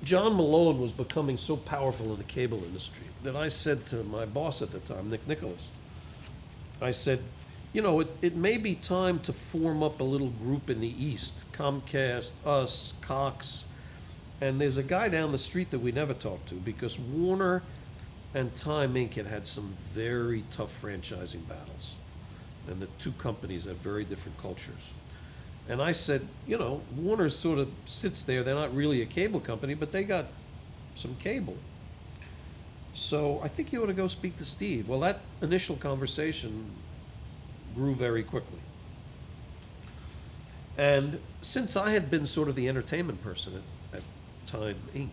John Malone was becoming so powerful in the cable industry that I said to my boss at the time, Nick Nicholas, I said, you know, it may be time to form up a little group in the East, Comcast, us, Cox, and there's a guy down the street that we never talked to because Warner and Time Inc. had some very tough franchising battles. And the two companies have very different cultures. And I said, you know, Warner sort of sits there. They're not really a cable company, but they got some cable. So I think you ought to go speak to Steve. Well, that initial conversation grew very quickly. And since I had been sort of the entertainment person at Time Inc.,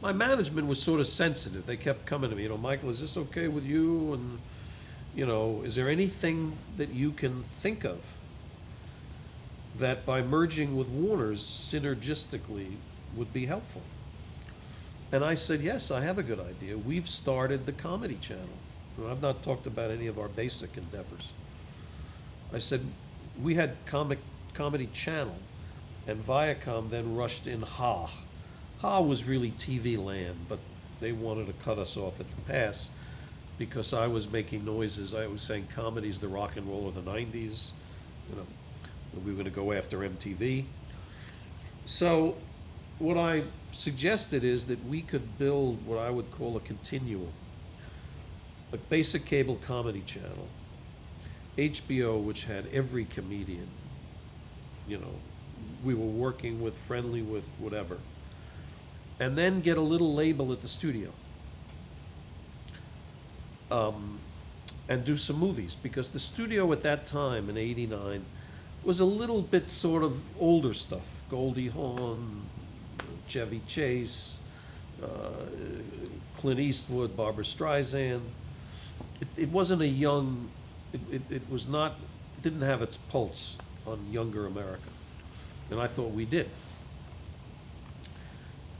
my management was sort of sensitive. They kept coming to me, you know, Michael, is this okay with you? And, you know, is there anything that you can think of that by merging with Warner's synergistically would be helpful? And I said, yes, I have a good idea. We've started the Comedy Channel. I've not talked about any of our basic endeavors. I said, we had Comedy Channel, and Viacom then rushed in Ha. Ha was really TV land, but they wanted to cut us off at the pass because I was making noises. I was saying comedy's the rock and roll of the 90s. You know, we were going to go after MTV. So what I suggested is that we could build what I would call a continuum. A basic cable comedy channel, HBO, which had every comedian, you know, we were working with, friendly with, whatever, and then get a little label at the studio. And do some movies, because the studio at that time in '89 was a little bit sort of older stuff. Goldie Hawn, Chevy Chase, Clint Eastwood, Barbra Streisand. It wasn't a young, it was not, it didn't have its pulse on younger America. And I thought we did.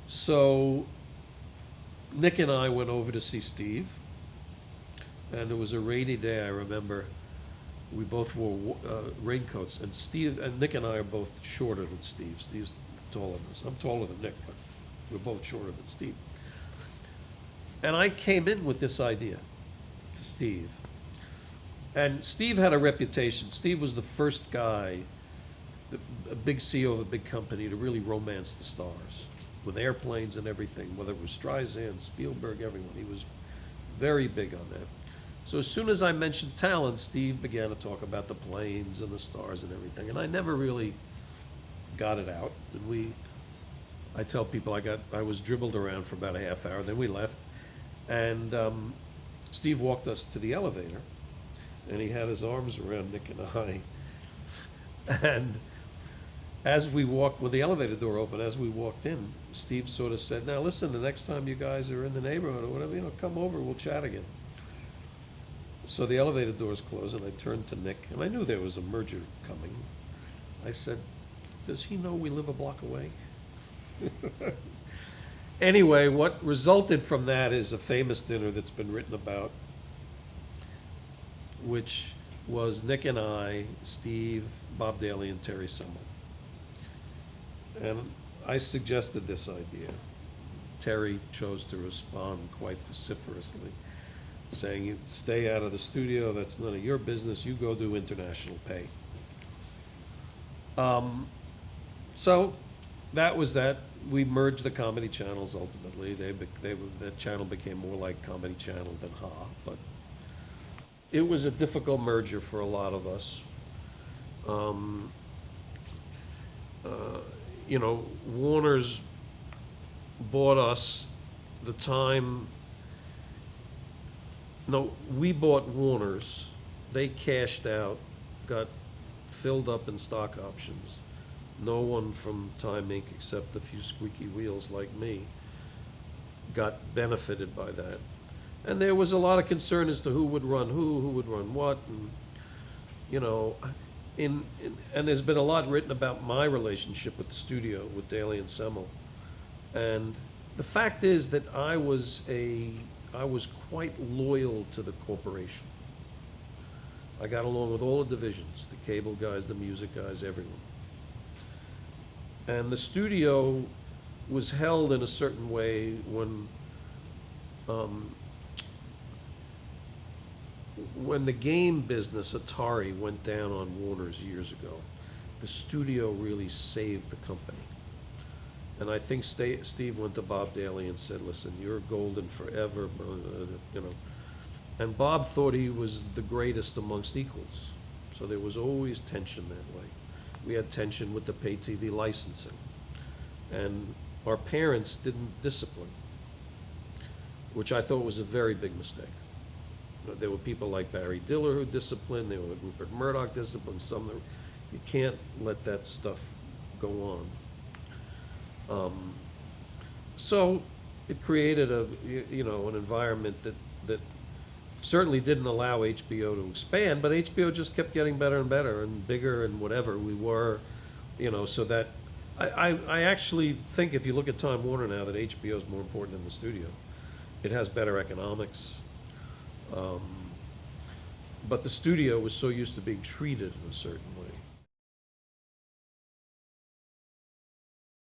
So Nick and I went over to see Steve. And it was a rainy day, I remember. We both wore raincoats, and Steve and Nick and I are both shorter than Steve. Steve's taller than us. I'm taller than Nick, but we're both shorter than Steve. And I came in with this idea to Steve. And Steve had a reputation. Steve was the first guy, a big CEO of a big company, to really romance the stars with airplanes and everything, whether it was Streisand, Spielberg, everyone. He was very big on that. So as soon as I mentioned talent, Steve began to talk about the planes and the stars and everything. And I never really got it out. And I tell people I was dribbled around for about a half hour, then we left. And Steve walked us to the elevator, and he had his arms around Nick and I. And as we walked, when the elevator door opened, as we walked in, Steve sort of said, now listen, the next time you guys are in the neighborhood or whatever, you know, come over, we'll chat again. So the elevator doors closed, and I turned to Nick, and I knew there was a merger coming. I said, does he know we live a block away? Anyway, what resulted from that is a famous dinner that's been written about, which was Nick and I, Steve, Bob Daly, and Terry Semmel. And I suggested this idea. Terry chose to respond quite vociferously, saying, you stay out of the studio, that's none of your business, you go do international pay. So that was that. We merged the comedy channels ultimately. That channel became more like Comedy Channel than Ha, but it was a difficult merger for a lot of us. You know, Warner's bought us the time. No, we bought Warner's. They cashed out, got filled up in stock options. No one from Time Inc., except a few squeaky wheels like me, got benefited by that. And there was a lot of concern as to who would run who would run what, and you know, and there's been a lot written about my relationship with the studio, with Daly and Semmel. And the fact is that I was quite loyal to the corporation. I got along with all the divisions, the cable guys, the music guys, everyone. And the studio was held in a certain way um, when the game business, Atari, went down on Warner's years ago. The studio really saved the company. And I think Steve went to Bob Daly and said, listen, you're golden forever, you know. And Bob thought he was the greatest amongst equals. So there was always tension that way. We had tension with the pay TV licensing. And our parents didn't discipline, which I thought was a very big mistake. There were people like Barry Diller who disciplined, there were Rupert Murdoch disciplined, some that, you can't let that stuff go on. So it created an environment that certainly didn't allow HBO to expand, but HBO just kept getting better and better and bigger and whatever we were, so that I actually think if you look at Time Warner now that HBO is more important than the studio. It has better economics. But the studio was so used to being treated in a certain way.